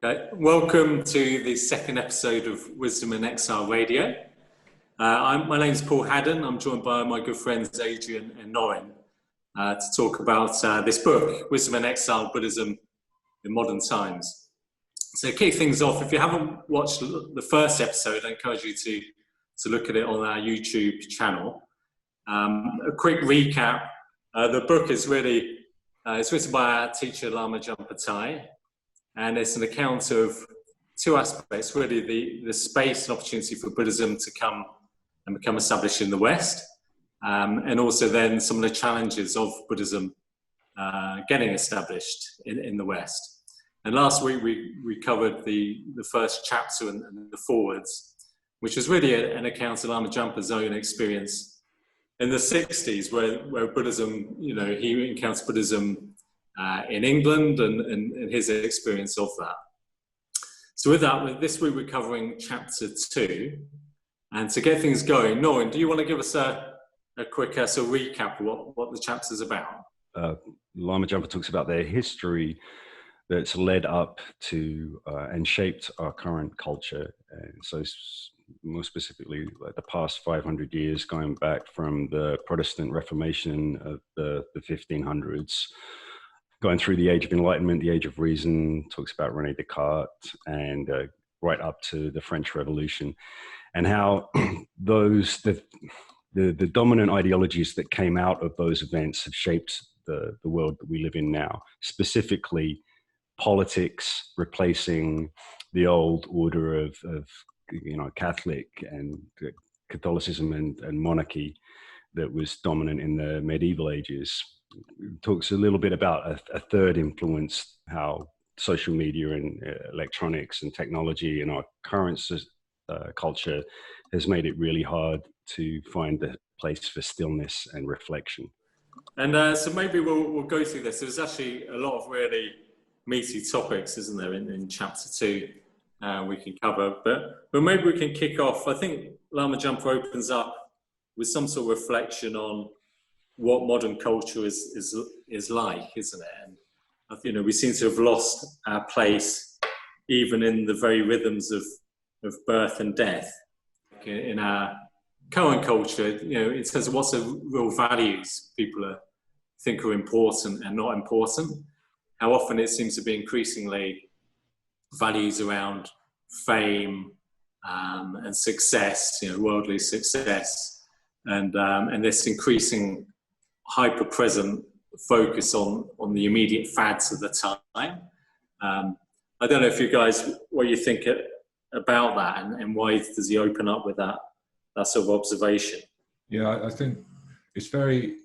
Okay. Welcome to the second episode of Wisdom and Exile Radio. My name is Paul Haddon. I'm joined by my good friends Adrian and Norin to talk about this book, Wisdom and Exile, Buddhism in Modern Times. So to kick things off, if you haven't watched the first episode, I encourage you to look at it on our YouTube channel. A quick recap, the book is really, it's written by our teacher Lama Jumpa, and it's an account of two aspects, really the space and opportunity for Buddhism to come and become established in the West, and also then some of the challenges of Buddhism getting established in the West. And last week we covered the first chapter and the forwards, which was really an account of Lama Jumpa's own experience in the 60s, where Buddhism, he encountered Buddhism in England and his experience of that. So with that, this week we're covering chapter 2. And to get things going, Norin, do you want to give us a quick sort of recap of what the chapter's about? Lama Jumpa talks about their history that's led up to and shaped our current culture. And so more specifically, like the past 500 years, going back from the Protestant Reformation of the 1500s, going through the Age of Enlightenment, the Age of Reason, talks about René Descartes, and right up to the French Revolution, and how the dominant ideologies that came out of those events have shaped the world that we live in now, specifically politics replacing the old order of Catholic and Catholicism and monarchy that was dominant in the medieval ages. It talks a little bit about a third influence, how social media and electronics and technology in our current culture has made it really hard to find a place for stillness and reflection. And so maybe we'll go through this. There's actually a lot of really meaty topics, isn't there, in chapter 2 we can cover. But maybe we can kick off. I think Lama Jumpa opens up with some sort of reflection on what modern culture is like, isn't it? And we seem to have lost our place, even in the very rhythms of birth and death. In our current culture, in terms of what's the real values people think are important and not important, how often it seems to be increasingly values around fame and success, worldly success, and this increasing hyper-present focus on the immediate fads of the time. I don't know if you guys, what you think about that, and why does he open up with that sort of observation? Yeah, I think it's very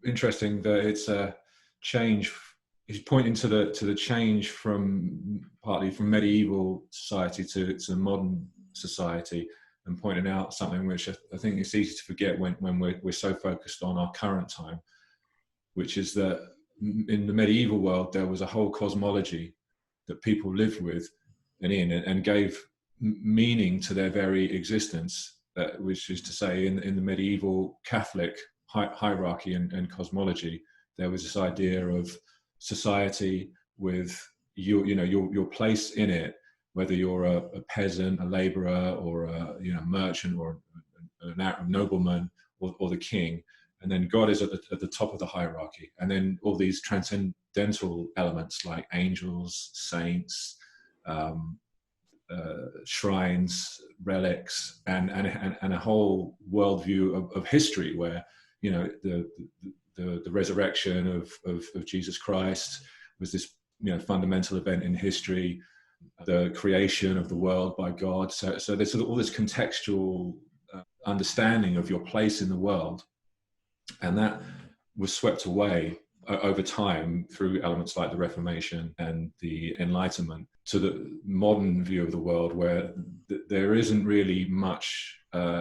interesting that it's a change. He's pointing to the change partly from medieval society to modern society, and pointing out something which I think it's easy to forget when we're so focused on our current time, which is that in the medieval world there was a whole cosmology that people lived with and gave meaning to their very existence, which is to say in the medieval Catholic hierarchy and cosmology, there was this idea of society with your place in it, whether you're a peasant, a laborer, or a merchant, or a nobleman, or the king, and then God is at the top of the hierarchy, and then all these transcendental elements like angels, saints, shrines, relics, and a whole worldview of history where the resurrection of Jesus Christ was this fundamental event in history, the creation of the world by God. So there's all this contextual understanding of your place in the world, and that was swept away over time through elements like the Reformation and the Enlightenment to the modern view of the world, where there isn't really much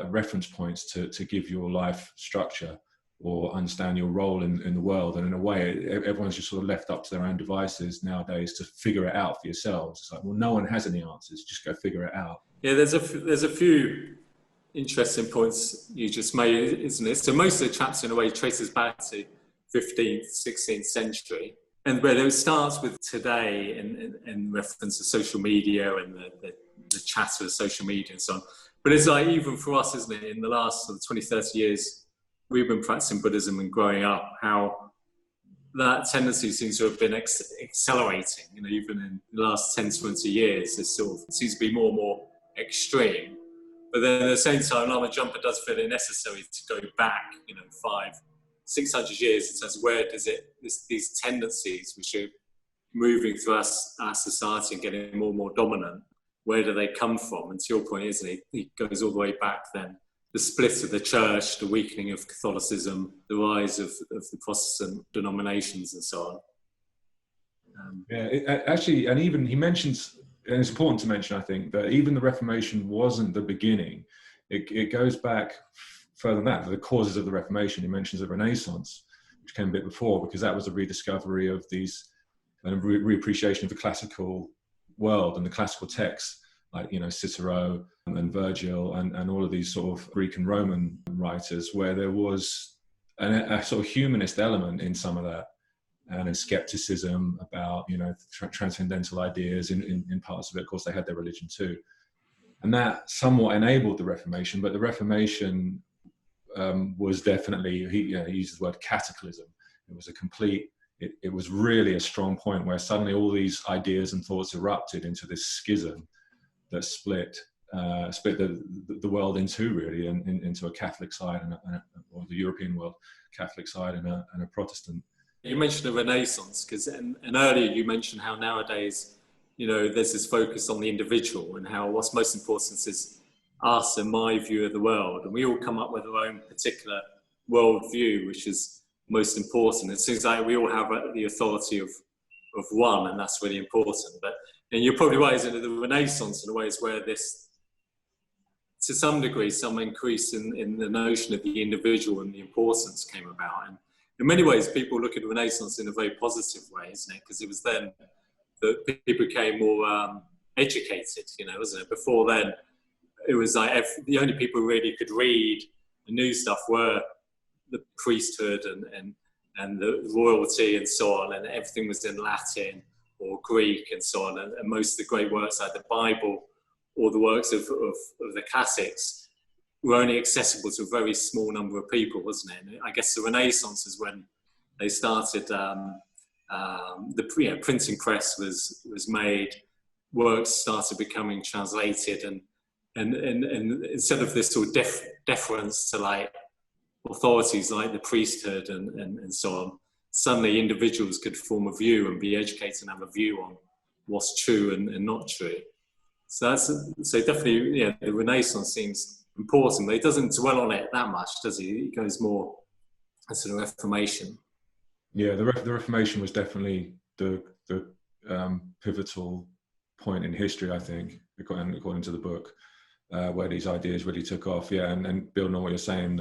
reference points to give your life structure or understand your role in the world. And in a way, everyone's just sort of left up to their own devices nowadays to figure it out for yourselves. It's like, well, no one has any answers, just go figure it out. Yeah, there's a few interesting points you just made, isn't it? So most of the chapter in a way traces back to 15th, 16th century. And where it starts with today in reference to social media and the chatter of social media and so on. But it's like, even for us, isn't it, in the last sort of 20, 30 years, we've been practicing Buddhism and growing up, how that tendency seems to have been accelerating, you know, even in the last 10, 20 years, it sort of seems to be more and more extreme. But then at the same time, Lama Jumpa does feel it necessary to go back, you know, 500, 600 years in terms of where does these tendencies which are moving through our society and getting more and more dominant, where do they come from? And to your point, isn't it? It goes all the way back then. The split of the church, the weakening of Catholicism, the rise of the Protestant denominations and so on. Actually, and even he mentions, and it's important to mention, I think, that even the Reformation wasn't the beginning. It goes back further than that, the causes of the Reformation. He mentions the Renaissance, which came a bit before, because that was a rediscovery of these, and reappreciation of the classical world and the classical texts, like, you know, Cicero and Virgil and all of these sort of Greek and Roman writers, where there was a sort of humanist element in some of that, and a skepticism about, you know, transcendental ideas in parts of it. Of course, they had their religion too. And that somewhat enabled the Reformation, but the Reformation was definitely, he uses the word cataclysm. It was a complete, it was really a strong point where suddenly all these ideas and thoughts erupted into this schism that split the world in two, really, into a Catholic side or the European world, Catholic side and a Protestant. You mentioned the Renaissance, and earlier you mentioned how nowadays, you know, there's this focus on the individual and how what's most important is us and my view of the world, and we all come up with our own particular worldview, which is most important. It seems like we all have the authority of one, and that's really important. And you're probably right, isn't it? The Renaissance, in a way, is where this, to some degree, some increase in the notion of the individual and the importance came about. And in many ways, people look at the Renaissance in a very positive way, isn't it? Because it was then that people became more educated, you know, wasn't it? Before then, it was like the only people who really could read and knew stuff were the priesthood and the royalty and so on, and everything was in Latin or Greek and so on, and most of the great works like the Bible or the works of the classics were only accessible to a very small number of people, wasn't it? And I guess the Renaissance is when they started, the printing press was made, works started becoming translated, and instead of this sort of deference to like authorities like the priesthood and so on, suddenly individuals could form a view and be educated and have a view on what's true and not true. So definitely, yeah, the Renaissance seems important, but it doesn't dwell on it that much, does it? It goes more as the Reformation. Yeah, the Reformation was definitely the pivotal point in history, I think, according to the book, where these ideas really took off. Yeah, and building on what you're saying,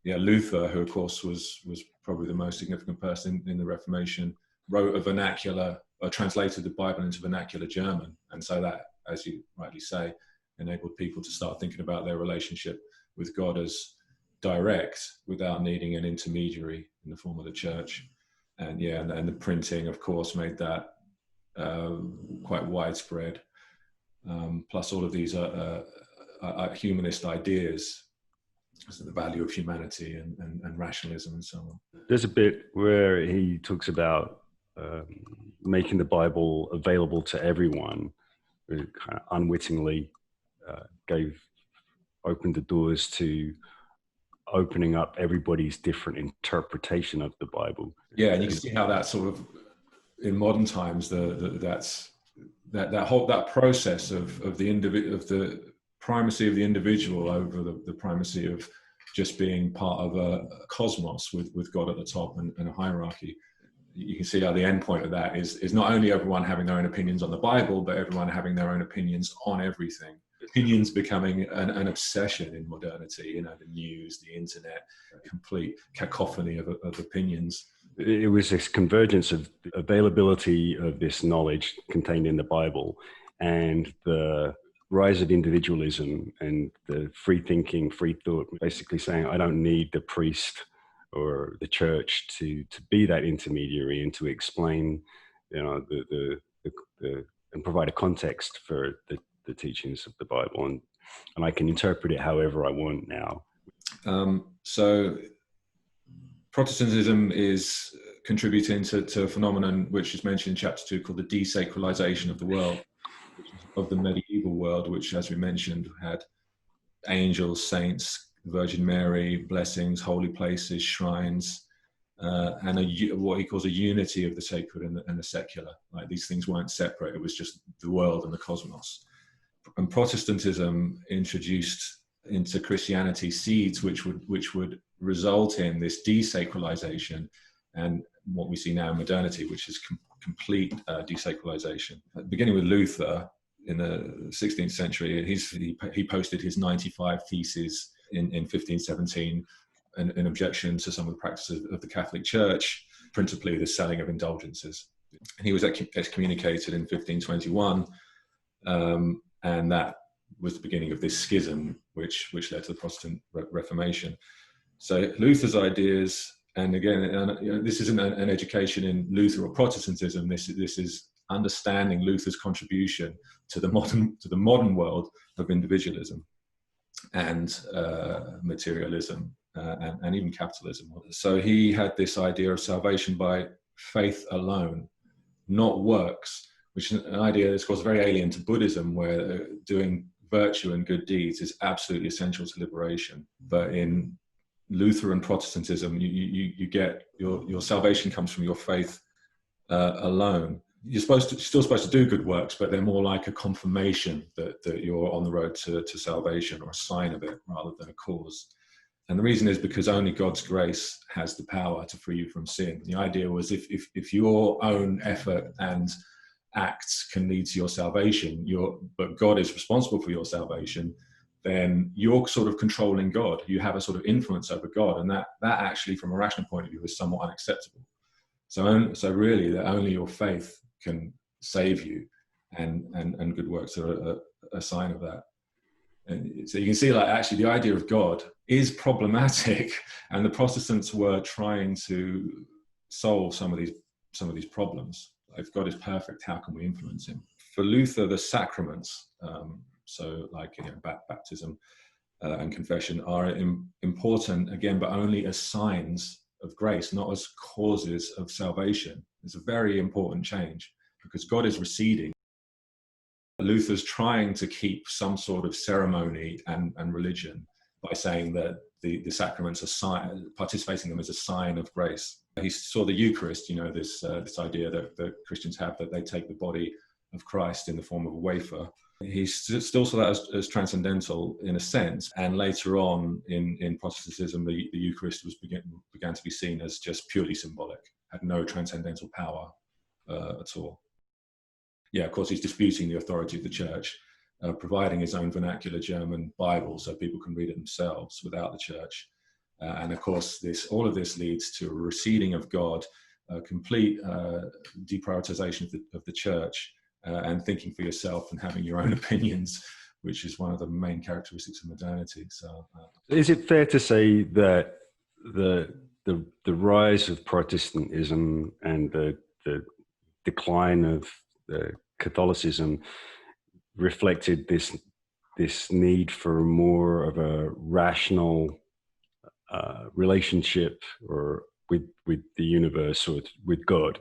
Luther, who of course was probably the most significant person in the Reformation, wrote a vernacular, translated the Bible into vernacular German, and so that, as you rightly say, enabled people to start thinking about their relationship with God as direct, without needing an intermediary in the form of the church. And and the printing, of course, made that quite widespread. Plus all of these humanist ideas, as the value of humanity and rationalism and so on. There's a bit where he talks about making the Bible available to everyone, who kind of unwittingly opened the doors to opening up everybody's different interpretation of the Bible. Yeah, and you can see how that sort of, in modern times, that process of the primacy of the individual over the primacy of just being part of a cosmos with God at the top and a hierarchy. You can see how the end point of that is not only everyone having their own opinions on the Bible, but everyone having their own opinions on everything. Opinions becoming an obsession in modernity, you know, the news, the internet, a complete cacophony of opinions. It was this convergence of availability of this knowledge contained in the Bible and the rise of individualism and the free thinking, free thought, basically saying, I don't need the priest or the church to be that intermediary and to explain, the and provide a context for the teachings of the Bible, and I can interpret it however I want now. So Protestantism is contributing to a phenomenon which is mentioned in chapter 2 called the desacralization of the world, which is of the medieval world, which, as we mentioned, had angels, saints, Virgin Mary, blessings, holy places, shrines, and what he calls a unity of the sacred and the secular. Like, these things weren't separate; it was just the world and the cosmos. And Protestantism introduced into Christianity seeds which would result in this desacralization and what we see now in modernity, which is complete desacralization. Beginning with Luther in the 16th century, he posted his 95 Theses in 1517, an objection to some of the practices of the Catholic Church, principally the selling of indulgences. And he was excommunicated in 1521, and that was the beginning of this schism, which led to the Protestant Reformation. So Luther's ideas, and again, this isn't an education in Luther or Protestantism. This is understanding Luther's contribution to the modern world of individualism and materialism and even capitalism. So he had this idea of salvation by faith alone, not works, which is an idea that's, of course, very alien to Buddhism, where doing virtue and good deeds is absolutely essential to liberation. But in Lutheran Protestantism, you get your salvation comes from your faith alone. You're still supposed to do good works, but they're more like a confirmation that you're on the road to salvation, or a sign of it rather than a cause. And the reason is because only God's grace has the power to free you from sin. The idea was if your own effort and acts can lead to your salvation, but God is responsible for your salvation, then you're sort of controlling God. You have a sort of influence over God, and that actually, from a rational point of view, is somewhat unacceptable. So really, that only your faith can save you, and good works are a sign of that. And so you can see, like, actually the idea of God is problematic, and the Protestants were trying to solve some of these problems. If God is perfect, how can we influence him? For Luther, the sacraments, so like baptism and confession, are important, again, but only as signs of grace, not as causes of salvation. It's a very important change, because God is receding. Luther's trying to keep some sort of ceremony and religion by saying that the sacraments are participating in them as a sign of grace. He saw the Eucharist, this idea that Christians have, that they take the body of Christ in the form of a wafer. He still saw that as transcendental in a sense, and later on in Protestantism, the Eucharist began to be seen as just purely symbolic, had no transcendental power at all. Yeah, of course, he's disputing the authority of the church, providing his own vernacular German Bible so people can read it themselves without the church. And of course, all of this leads to a receding of God, a complete deprioritization of the church, and thinking for yourself and having your own opinions, which is one of the main characteristics of modernity. So, is it fair to say that the rise of Protestantism and the decline of Catholicism reflected this need for more of a rational relationship or with the universe or with God?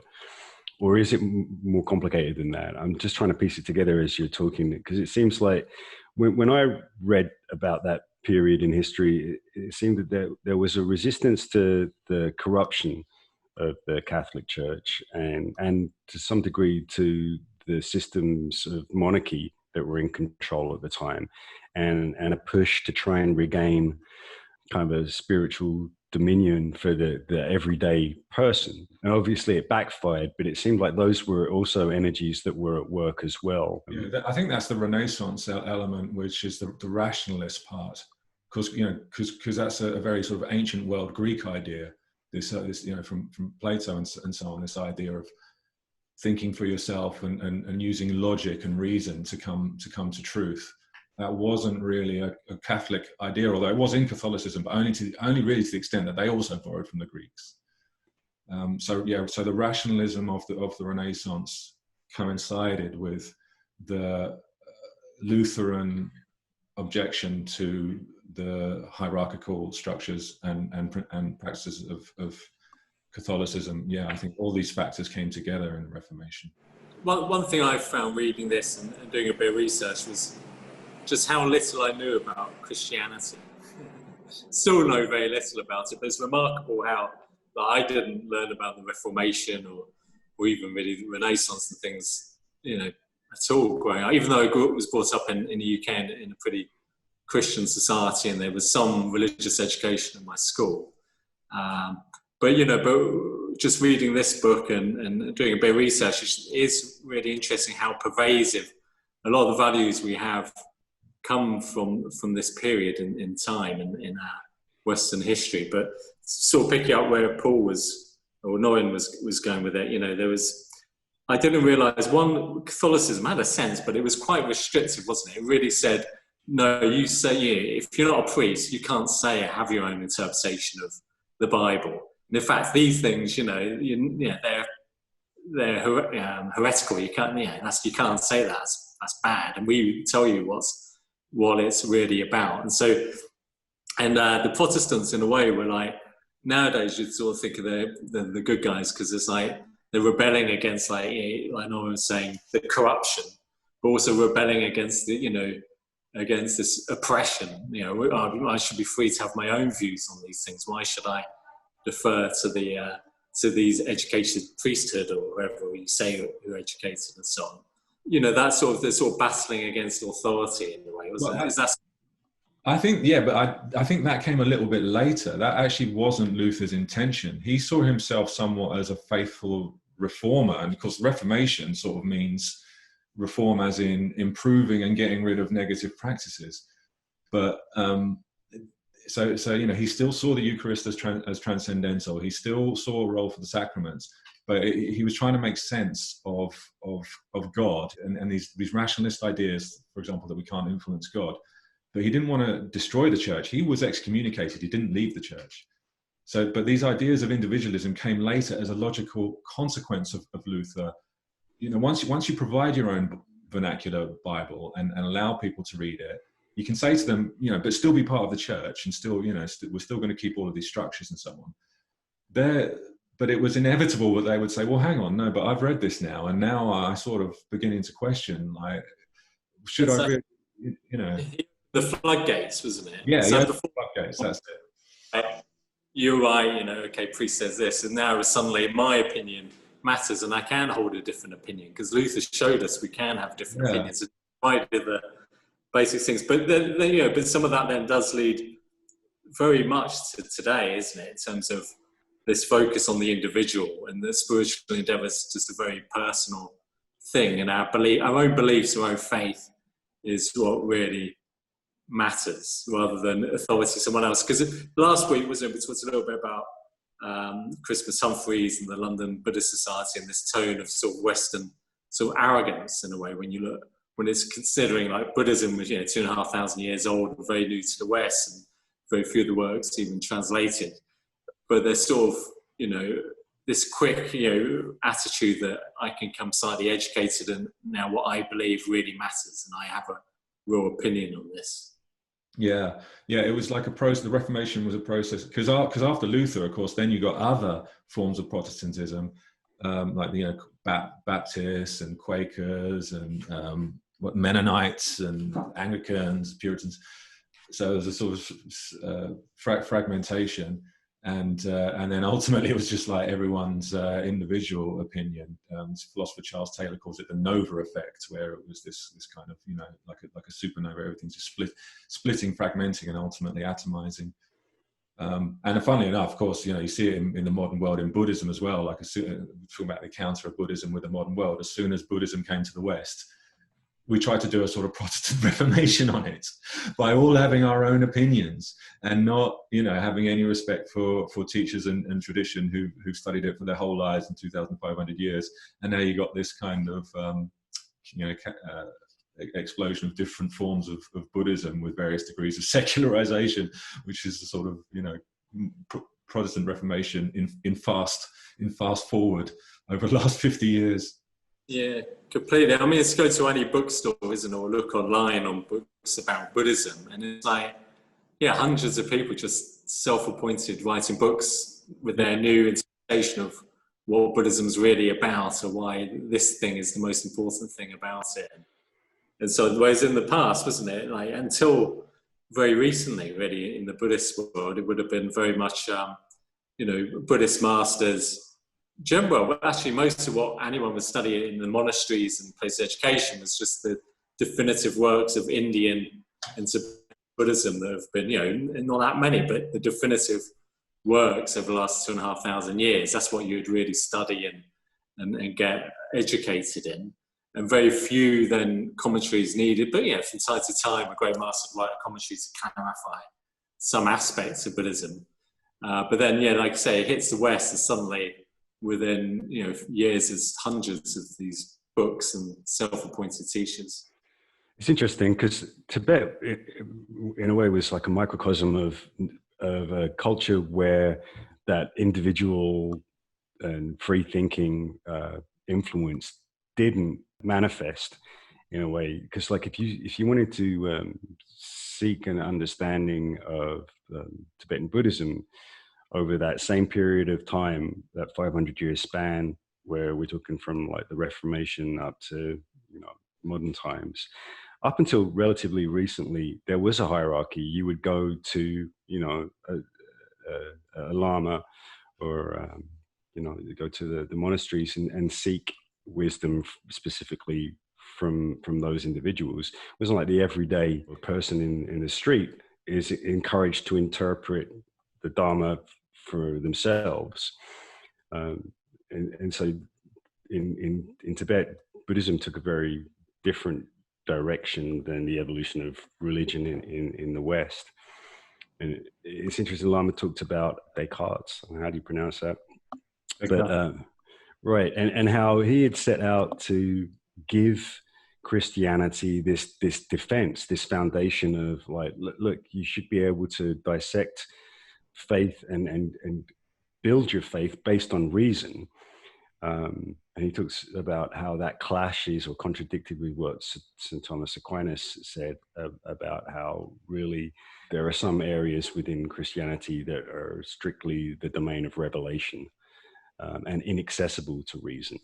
Or is it more complicated than that? I'm just trying to piece it together as you're talking, because it seems like when I read about that period in history, it seemed that there was a resistance to the corruption of the Catholic Church and to some degree to the systems of monarchy that were in control at the time, and a push to try and regain kind of a spiritual dominion for the everyday person. And obviously it backfired, but it seemed like those were also energies that were at work as well. Yeah, I think that's the Renaissance element, which is the rationalist part, because that's a very sort of ancient world Greek idea. This from Plato and so on, this idea of thinking for yourself and using logic and reason to come to truth. that wasn't really a Catholic idea, although it was in Catholicism, but only really to the extent that they also borrowed from the Greeks. So the rationalism of the Renaissance coincided with the Lutheran objection to the hierarchical structures and practices of Catholicism. Yeah, I think all these factors came together in the Reformation. One thing I found reading this and doing a bit of research was just how little I knew about Christianity. Still know very little about it, but it's remarkable how I didn't learn about the Reformation or even really the Renaissance and things, at all growing up. Even though I was brought up in the UK in a pretty Christian society, and there was some religious education in my school. But just reading this book and doing a bit of research is really interesting how pervasive a lot of the values we have come from this period in time and in our Western history. But sort of picking up where Paul Norin was going with it, I didn't realise, Catholicism had a sense, but it was quite restrictive, wasn't it? It really said, no, you say, if you're not a priest, you can't have your own interpretation of the Bible. And in fact, these things, they're heretical. You can't, you can't say that. That's bad. And we tell you what it's really about. And so, the Protestants, in a way, were like, nowadays you'd sort of think of the good guys, because it's like they're rebelling against, like Norin was saying, the corruption, but also rebelling against against this oppression. I should be free to have my own views on these things. Why should I defer to these educated priesthood or whoever you say who are educated and so on? That they're sort of battling against authority in a way. I think, but I think that came a little bit later. That actually wasn't Luther's intention. He saw himself somewhat as a faithful reformer, and of course, Reformation sort of means reform as in improving and getting rid of negative practices. But so he still saw the Eucharist as transcendental. He still saw a role for the sacraments, but he was trying to make sense of God and these rationalist ideas, for example, that we can't influence God. But he didn't want to destroy the church. He was excommunicated. He didn't leave the church. So, but these ideas of individualism came later as a logical consequence of Luther. Once you provide your own vernacular Bible and allow people to read it, you can say to them, but still be part of the church, and still, we're still going to keep all of these structures and so on. But it was inevitable that they would say, well, hang on, no, but I've read this now, and now I sort of beginning to question, should I really, the floodgates, wasn't it? Yeah, the floodgates, that's it. You're right, okay, priest says this, and now suddenly my opinion matters, and I can hold a different opinion, because Luther showed us we can have different opinions and provided the basic things. But then, but some of that then does lead very much to today, isn't it, in terms of this focus on the individual, and the spiritual endeavour is just a very personal thing, and our own beliefs, our own faith is what really matters, rather than authority someone else. Because last week we talked a little bit about Christmas Humphreys and the London Buddhist Society, and this tone of sort of Western sort of arrogance in a way when it's considering like Buddhism was 2,500 years old and very new to the West, and very few of the works even translated. But there's sort of this quick attitude that I can come slightly educated, and now what I believe really matters, and I have a real opinion on this. Yeah, it was like a process. The Reformation was a process, because after Luther, of course, then you got other forms of Protestantism, like Baptists and Quakers and Mennonites and Anglicans, Puritans. So there's a sort of fragmentation, and then ultimately it was just like everyone's individual opinion. Philosopher Charles Taylor calls it the Nova effect, where it was this kind of like a supernova, everything's just splitting, fragmenting, and ultimately atomizing. And funnily enough, of course, you see it in the modern world in Buddhism as well. Like talking about the counter of Buddhism with the modern world. As soon as Buddhism came to the West, we tried to do a sort of Protestant Reformation on it by all having our own opinions and not, having any respect for teachers and tradition who've studied it for their whole lives in 2,500 years. And now you got this kind of, explosion of different forms of Buddhism with various degrees of secularization, which is the sort of, you know, Protestant Reformation in fast forward over the last 50 years. Yeah, completely. I mean, it's go to any bookstore, isn't it, or look online on books about Buddhism, and it's like, yeah, hundreds of people just self-appointed writing books with their new interpretation of what Buddhism's really about, or why this thing is the most important thing about it. And so, whereas in the past, wasn't it, like until very recently, really, in the Buddhist world, it would have been very much, you know, Buddhist masters. Well, actually, most of what anyone was studying in the monasteries and place education was just the definitive works of Indian and Buddhism that have been, you know, not that many, but the definitive works over the last 2,500 years. That's what you'd really study and get educated in. And very few then commentaries needed. But, yeah, from time to time, a great master would write a commentary to clarify some aspects of Buddhism. But then, yeah, like I say, it hits the West and suddenly, within, you know, years, there's hundreds of these books and self-appointed teachers. It's interesting because Tibet, in a way, was like a microcosm of a culture where that individual and free thinking influence didn't manifest in a way. Because, like, if you wanted to seek an understanding of Tibetan Buddhism over that same period of time, that 500-year span, where we're talking from like the Reformation up to, you know, modern times, up until relatively recently, there was a hierarchy. You would go to, you know, a lama, or you know, go to the monasteries and seek wisdom specifically from those individuals. It wasn't like the everyday person in the street is encouraged to interpret the Dharma for themselves, and so in Tibet, Buddhism took a very different direction than the evolution of religion in the West. And it's interesting, Lama talked about Descartes. How do you pronounce that? But, right, and how he had set out to give Christianity this defense, this foundation of like, look, you should be able to dissect faith and build your faith based on reason. And he talks about how that clashes or contradicted with what St. Thomas Aquinas said about how really there are some areas within Christianity that are strictly the domain of revelation, and inaccessible to reason,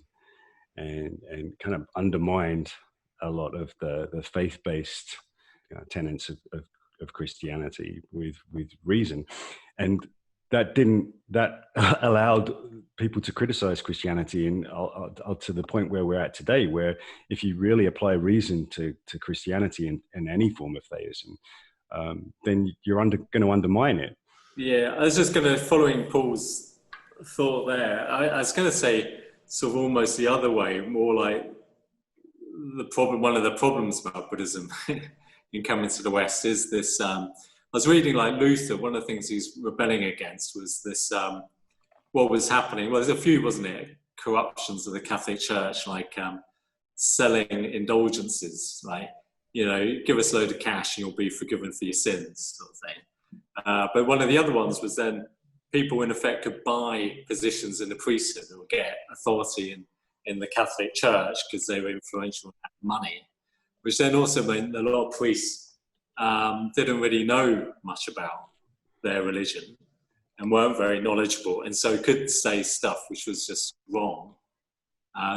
and kind of undermined a lot of the faith-based tenets of Christianity with reason. And that allowed people to criticize Christianity, and to the point where we're at today, where if you really apply reason to Christianity and any form of theism, then you're going to undermine it. Yeah, I was just going to, following Paul's thought there, I was going to say sort of almost the other way, more like one of the problems about Buddhism in coming to the West is this, I was reading like Luther, one of the things he's rebelling against was this, what was happening, well, there's a few, wasn't it, corruptions of the Catholic Church, like selling indulgences, like, you know, give us a load of cash and you'll be forgiven for your sins, sort of thing. But one of the other ones was then people in effect could buy positions in the priesthood or get authority in the Catholic Church because they were influential and had money, which then also meant a lot of priests didn't really know much about their religion and weren't very knowledgeable, and so could say stuff which was just wrong.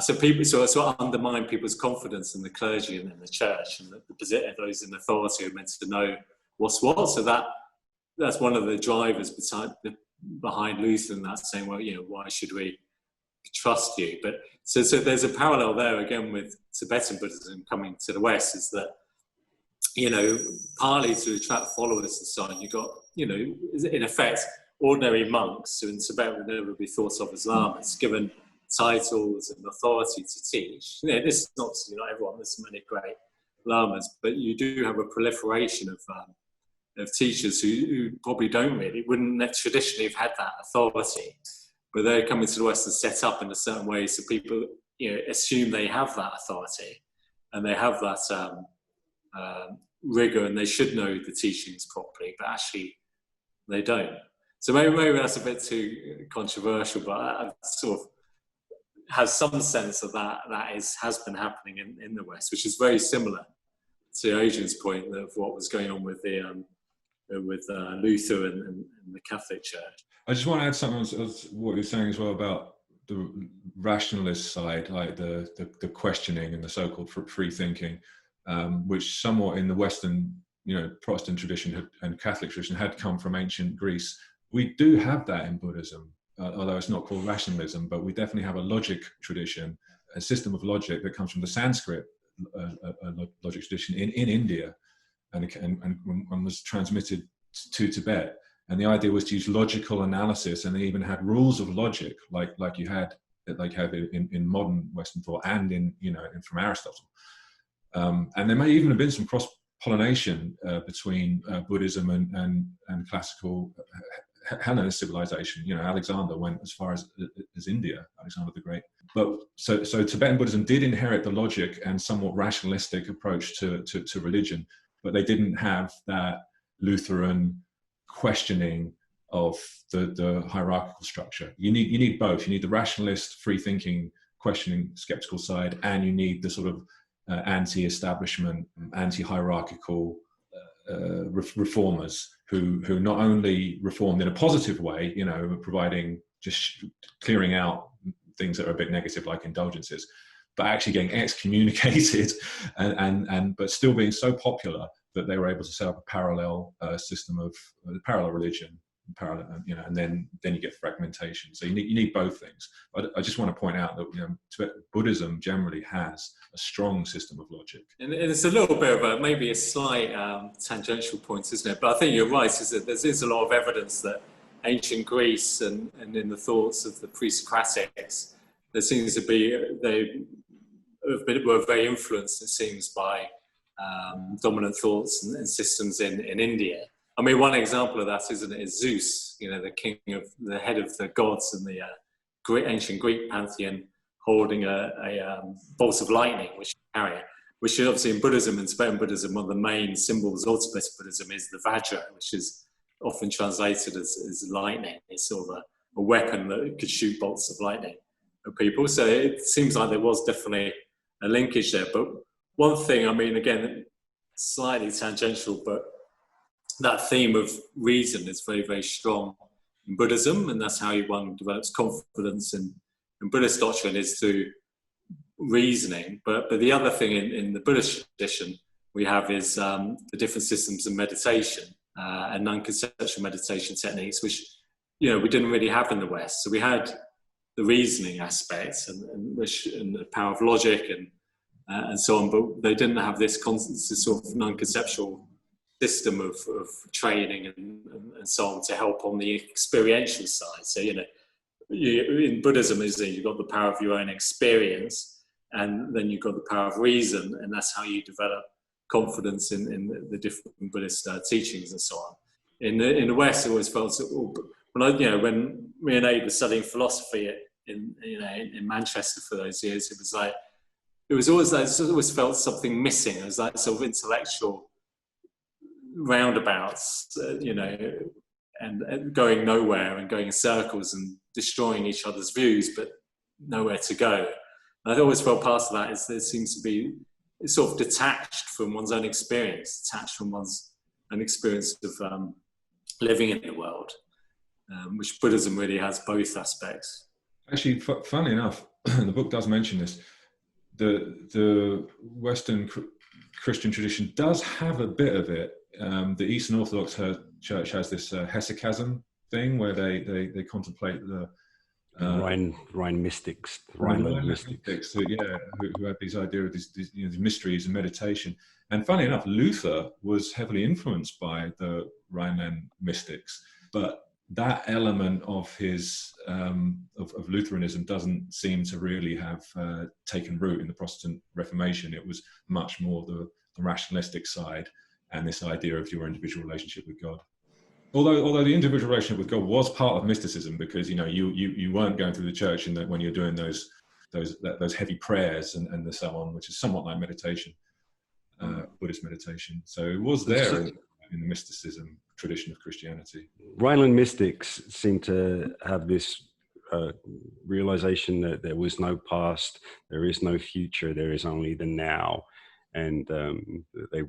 So people sort of undermine people's confidence in the clergy and in the church, and those in authority who are meant to know what's what. So that's one of the drivers behind Luther, and that's saying, well, you know, why should we trust you? But so there's a parallel there again with Tibetan Buddhism coming to the West, is that, you know, partly to attract followers and so on, you got, you know, in effect, ordinary monks who in Tibet would never be thought of as lamas, given titles and authority to teach. You know, this is not everyone, there's many great lamas, but you do have a proliferation of teachers who probably wouldn't traditionally have had that authority, but they're coming to the West and set up in a certain way, so people, you know, assume they have that authority. and they have that rigor, and they should know the teachings properly, but actually they don't. So maybe that's a bit too controversial, but I sort of have some sense of that has been happening in the West, which is very similar to Adrian's point of what was going on with the Luther and the Catholic Church. I just want to add something on what you're saying as well about the rationalist side, like the questioning and the so-called free thinking, which somewhat in the Western, Protestant tradition and Catholic tradition had come from ancient Greece. We do have that in Buddhism, although it's not called rationalism, but we definitely have a logic tradition, a system of logic that comes from the Sanskrit logic tradition in India, and was transmitted to Tibet. And the idea was to use logical analysis, and they even had rules of logic, like you have in modern Western thought, and from Aristotle. And there may even have been some cross-pollination between Buddhism and classical Hellenist civilization. Alexander went as far as India, Alexander the Great. But so Tibetan Buddhism did inherit the logic and somewhat rationalistic approach to religion, but they didn't have that Lutheran questioning of the hierarchical structure. You need both. You need the rationalist, free-thinking, questioning, skeptical side, and you need the sort of anti-establishment, anti-hierarchical reformers who not only reformed in a positive way, providing, just clearing out things that are a bit negative like indulgences, but actually getting excommunicated and but still being so popular that they were able to set up a parallel system of parallel religion, and then you get fragmentation. So you need both things. But I just want to point out that Buddhism generally has a strong system of logic. And it's a little bit of maybe a slight tangential point, isn't it? But I think you're right. Is that there's a lot of evidence that ancient Greece and in the thoughts of the pre-Socratics, there seems to be were very influenced, it seems, by dominant thoughts and systems in India. I mean, one example of that is Zeus, the head of the gods in the ancient Greek pantheon, holding a bolt of lightning, which is obviously in Buddhism and Tibetan Buddhism, one of the main symbols of Tibetan Buddhism is the Vajra, which is often translated as lightning. It's sort of a weapon that could shoot bolts of lightning at people. So it seems like there was definitely a linkage there. But one thing, I mean, again, slightly tangential, but that theme of reason is very, very strong in Buddhism, and that's how one develops confidence in Buddhist doctrine, is through reasoning. But the other thing in the Buddhist tradition we have is the different systems of meditation and non-conceptual meditation techniques, which we didn't really have in the West. So we had the reasoning aspects and the power of logic and so on, but they didn't have this sort of non-conceptual system of training and so on to help on the experiential side. So in Buddhism, you've got the power of your own experience, and then you've got the power of reason, and that's how you develop confidence in the different Buddhist teachings and so on. In the West, I always felt when me and Abe were studying philosophy in Manchester for those years, it always felt something missing. It was like sort of intellectual roundabouts, and going nowhere and going in circles and destroying each other's views, but nowhere to go. And I always felt part of that is there seems to be sort of detached from one's own experience, detached from one's own experience of living in the world, which Buddhism really has both aspects. Actually, funnily enough, the book does mention this. The Western Christian tradition does have a bit of it. The Eastern Orthodox Church has this hesychasm thing where they contemplate the Rhine mystics, Rhineland mystics, who have these ideas of these mysteries and meditation. And funny enough, Luther was heavily influenced by the Rhineland mystics, but that element of his of Lutheranism doesn't seem to really have taken root in the Protestant Reformation. It was much more the rationalistic side and this idea of your individual relationship with God. Although the individual relationship with God was part of mysticism, because you weren't going through the church when you're doing those those heavy prayers and so on, which is somewhat like meditation, Buddhist meditation. So it was there in the mysticism tradition of Christianity. Rhineland mystics seem to have this realization that there was no past, there is no future, there is only the now, and they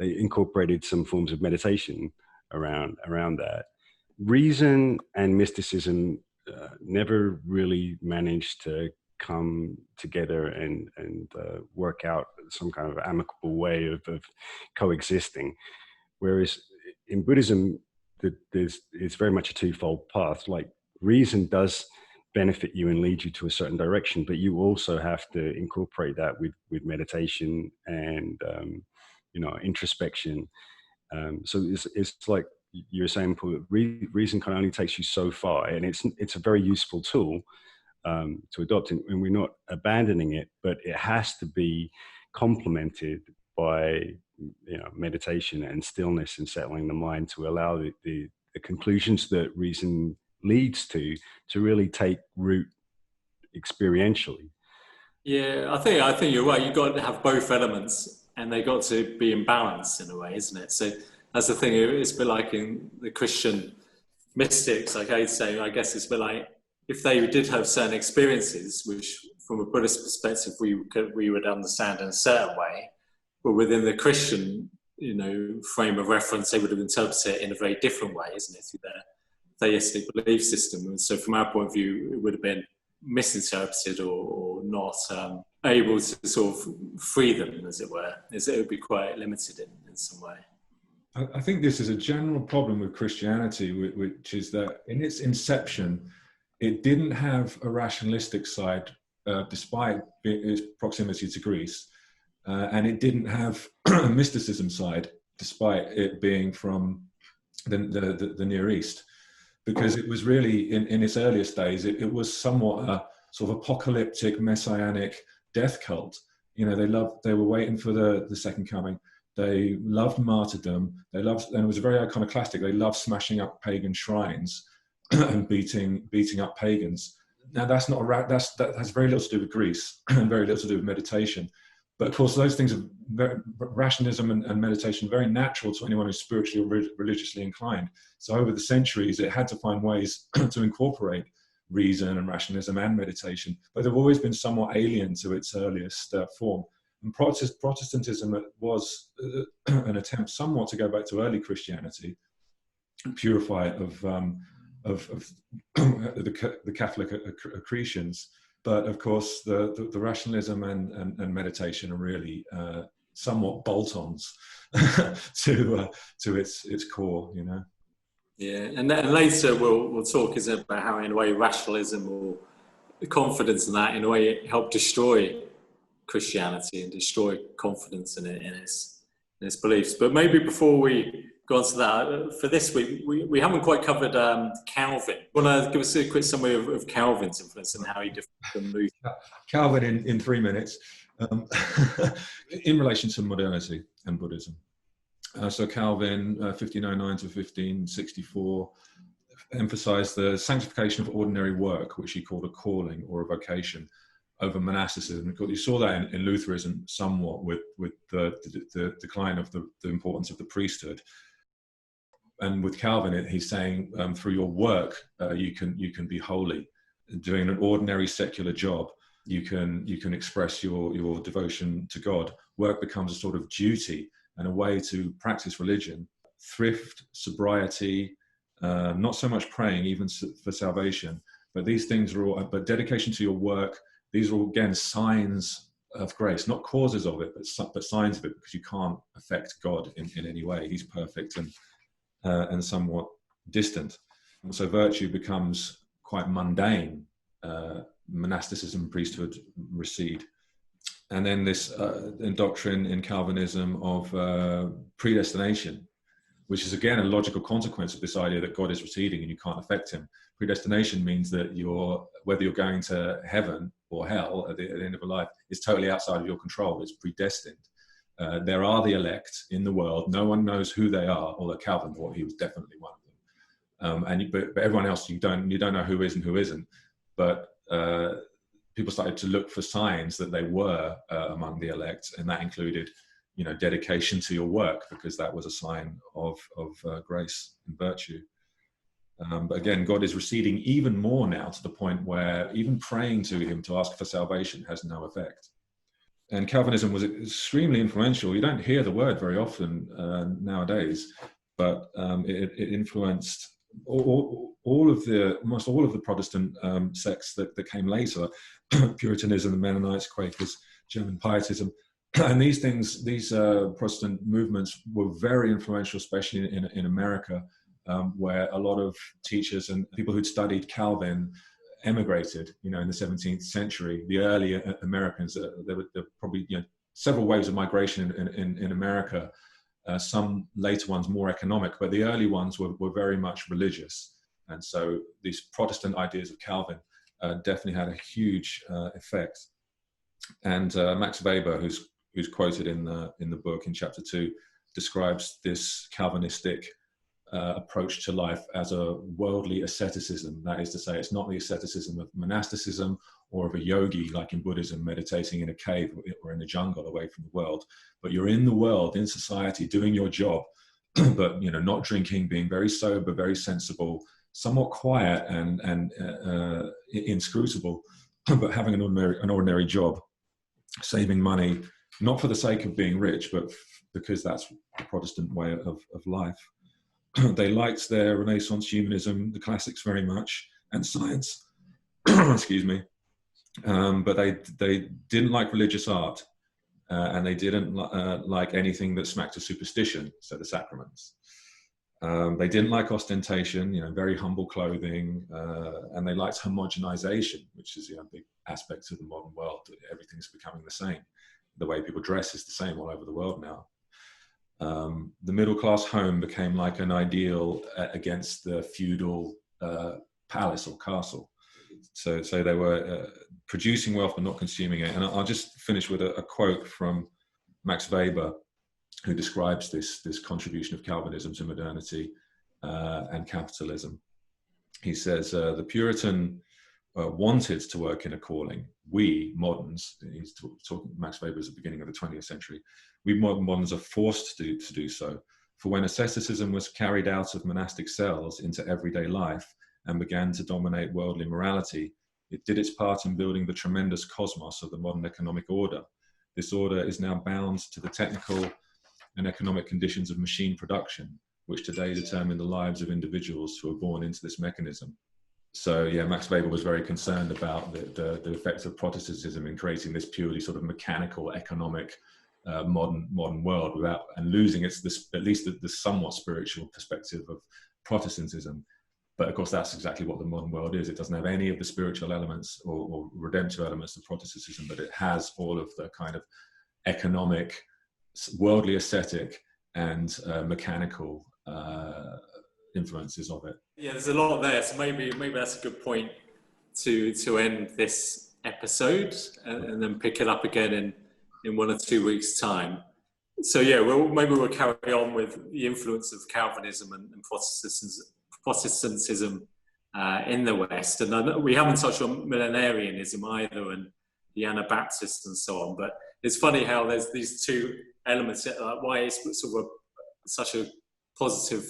incorporated some forms of meditation around that. Reason and mysticism never really managed to come together and work out some kind of amicable way of coexisting. Whereas in Buddhism, it's very much a twofold path. Like, reason does benefit you and lead you to a certain direction, but you also have to incorporate that with meditation and introspection. So it's like you're saying, Paul, reason kind of only takes you so far, and it's a very useful tool to adopt, and we're not abandoning it, but it has to be complemented by meditation and stillness and settling the mind to allow the conclusions that reason leads to really take root experientially. Yeah, I think you're right. You've got to have both elements, and they got to be in balance in a way, isn't it? So that's the thing. It's a bit like in the Christian mystics, like I'd say, I guess it's a bit like if they did have certain experiences, which from a Buddhist perspective we would understand in a certain way, but within the Christian frame of reference, they would have interpreted it in a very different way, isn't it, through their theistic belief system. And so from our point of view, it would have been misinterpreted or not able to sort of free them, as it were. It would be quite limited in some way. I think this is a general problem with Christianity, which is that in its inception, it didn't have a rationalistic side, despite its proximity to Greece, and it didn't have a mysticism side, despite it being from the Near East, because it was really, in its earliest days, it was somewhat a sort of apocalyptic, messianic death cult. They were waiting for the second coming. They loved martyrdom. And it was very iconoclastic. They loved smashing up pagan shrines and beating up pagans. Now that has very little to do with Greece and very little to do with meditation. But of course, those things are rationalism and meditation, very natural to anyone who's spiritually or religiously inclined. So over the centuries, it had to find ways to incorporate reason and rationalism and meditation, but they've always been somewhat alien to its earliest form. And Protestantism was an attempt somewhat to go back to early Christianity, purify it of the Catholic accretions. But of course, the rationalism and meditation are really somewhat bolt-ons to its core, Yeah, and later we'll talk about how, in a way, rationalism or confidence in that, in a way, it helped destroy Christianity and destroy confidence in its beliefs. But maybe before we go on to that, for this week, we haven't quite covered Calvin. Want to give us a quick summary of Calvin's influence and how he differed from Luther? Calvin in 3 minutes, in relation to modernity and Buddhism. So Calvin, 1509 to 1564, emphasized the sanctification of ordinary work, which he called a calling or a vocation, over monasticism. You saw that in Lutheranism somewhat with the decline of the importance of the priesthood. And with Calvin, he's saying through your work, you can be holy. Doing an ordinary secular job, you can express your devotion to God. Work becomes a sort of duty and a way to practice religion. Thrift, sobriety, not so much praying, even for salvation, but these things are all, but dedication to your work, these are all, again, signs of grace, not causes of it, but signs of it, because you can't affect God in any way. He's perfect and somewhat distant. And so virtue becomes quite mundane. Monasticism, priesthood recede. And then this doctrine in Calvinism of predestination, which is again a logical consequence of this idea that God is receding and you can't affect him. Predestination means that whether you're going to heaven or hell at the end of a life is totally outside of your control. It's predestined. There are the elect in the world. No one knows who they are, although Calvin thought he was definitely one of them. But everyone else, you don't know who is and who isn't. But people started to look for signs that they were among the elect, and that included, dedication to your work, because that was a sign of grace and virtue. But again, God is receding even more now, to the point where even praying to him to ask for salvation has no effect. And Calvinism was extremely influential. You don't hear the word very often nowadays, but it influenced almost all of the Protestant sects that came later: Puritanism, the Mennonites, Quakers, German Pietism. And these Protestant movements were very influential, especially in America, where a lot of teachers and people who'd studied Calvin emigrated, in the 17th century. The early Americans, there were probably several waves of migration in America. Some later ones more economic, but the early ones were very much religious. And so these Protestant ideas of Calvin definitely had a huge effect. And Max Weber, who's quoted in the book in chapter 2, describes this Calvinistic approach to life as a worldly asceticism. That is to say, it's not the asceticism of monasticism or of a yogi like in Buddhism, meditating in a cave or in the jungle away from the world, but you're in the world, in society, doing your job, but not drinking, being very sober, very sensible, somewhat quiet and inscrutable, but having an ordinary job, saving money, not for the sake of being rich, but because that's the Protestant way of life. They liked their Renaissance humanism, the classics, very much, and science. Excuse me. But they didn't like religious art, and they didn't like anything that smacked of superstition, so the Sacraments. They didn't like ostentation, very humble clothing, and they liked homogenization, which is a big aspect of the modern world. Everything's becoming the same. The way people dress is the same all over the world now. The middle-class home became like an ideal against the feudal palace or castle. So they were producing wealth but not consuming it. And I'll just finish with a quote from Max Weber, who describes this contribution of Calvinism to modernity and capitalism. He says, the Puritan wanted to work in a calling. We moderns, he's talking, Max Weber is the beginning of the 20th century, we moderns are forced to do so. For when asceticism was carried out of monastic cells into everyday life and began to dominate worldly morality, it did its part in building the tremendous cosmos of the modern economic order. This order is now bound to the technical and economic conditions of machine production, which today determine the lives of individuals who are born into this mechanism. So yeah, Max Weber was very concerned about the effects of Protestantism in creating this purely sort of mechanical, economic, modern world, without and losing at least the somewhat spiritual perspective of Protestantism. But of course, that's exactly what the modern world is. It doesn't have any of the spiritual elements or redemptive elements of Protestantism, but it has all of the kind of economic, worldly, ascetic, and mechanical influences of it. Yeah, there's a lot there. So maybe that's a good point to end this episode and then pick it up again in 1 or 2 weeks' time. So yeah, maybe we'll carry on with the influence of Calvinism and Protestantism in the West. And we haven't touched on millenarianism either, and the Anabaptists and so on. But it's funny how there's these two elements, why it's sort of such a positive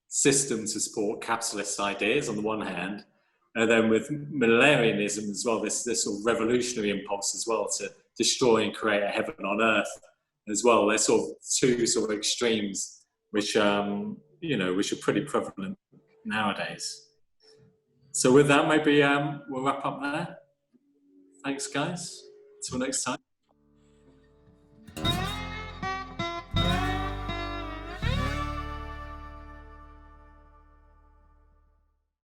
system to support capitalist ideas on the one hand, and then with millenarianism as well, this sort of revolutionary impulse as well to destroy and create a heaven on earth as well. There's sort of two sort of extremes which which are pretty prevalent nowadays. So with that, maybe we'll wrap up there. Thanks, guys. Till next time.